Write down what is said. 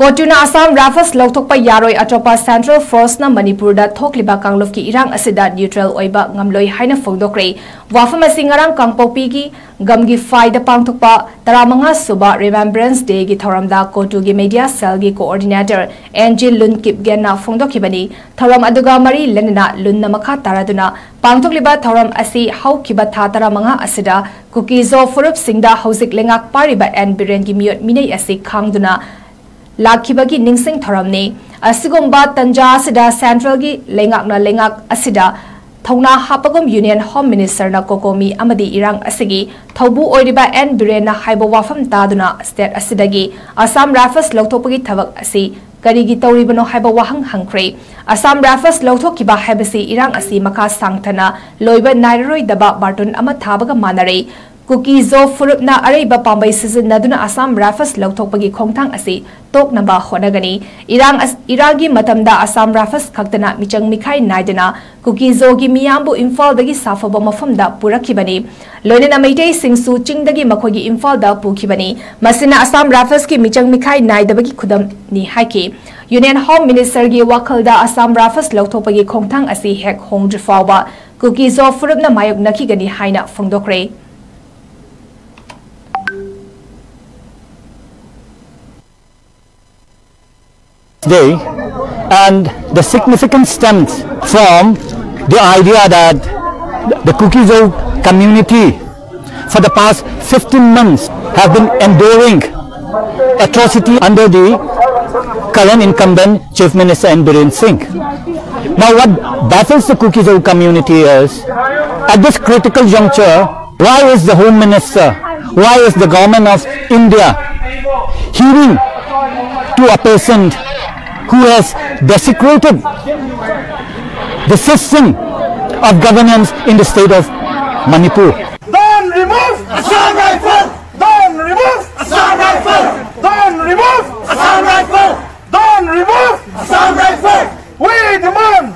Kotuna Assam Rifles Lotokpa Yaroi Atopa Central Force na Manipur da Thokliba Kangluf ki irang asida neutral oiba ngamloi haina fogdokre wafama singarang kangpopi gi gamgi faida pangthokpa taramanga suba Remembrance Day gi thoramda Kotu gi media cell gi coordinator 𝗥𝗜𝗙𝗙𝗟𝗓𝗏 Genna fogdokibani thoram aduga mari lenna lunna makha taraduna pangthokliba thoram asi haukiba tha taramanga asida kukizo furup singda hosik lengak pariba 𝗥𝗏𝗙𝗏 gi miot minei asi khangduna Lakibagi Ningsing Thoramni, Asigumba Tanja Sida Central Gi Lengak Asida, Tona Hapagum Union Home Minister na Kokomi Amadi Irang Asigi, Tobu Oidiba and Birena Haibo Wafam Taduna, State Asidagi, Assam Rifles Lotopagi Tavak Asi, Garigi Toribano Haibo Wahang Hankre, Assam Rifles Lotokiba Habasi Irang Asi Maka Sangtana, Loiba Nairoi Daba Barton Amatabaga Manare, 𝗥𝗜𝗙𝗟 𝗬𝗔𝗥𝗢𝗣𝗔 Areba Pambai Season Naduna Assam Rifles Lotokpagi Khongthang Asi Tok Naba Honagani Iragi Matamda Assam Rifles Khaktana Michang Mikhai Naidana 𝗥𝗜𝗙 gi Miyambu Imphal dagi Safaba Mafamda Purakibani Loinena Maitai Singsu Chingdagi Makhogi Imphal da Pukibani Masina Assam Rifles ki Michang Mikhai Naidabagi Khudam ni Haiki Union Home Minister gi Wakhalda Assam Rifles Lotokpagi Khongthang Asi Hek Hongdrifawba 𝗥𝗜𝗙 Furupna Mayok Nakigani Haina Phongdokre Day, and the significance stems from the idea that the 𝗥𝗜𝗙 community for the past 15 months have been enduring atrocity under the current incumbent Chief Minister Biren Singh. Now what baffles the 𝗥𝗜𝗙 community is, at this critical juncture, why is the Home Minister, why is the government of India heeding to a person who has desecrated the system of governance in the state of Manipur? Don't remove Assam Rifle! Don't remove Assam Rifle! Don't remove Assam Rifle! Don't remove Assam Rifle! We demand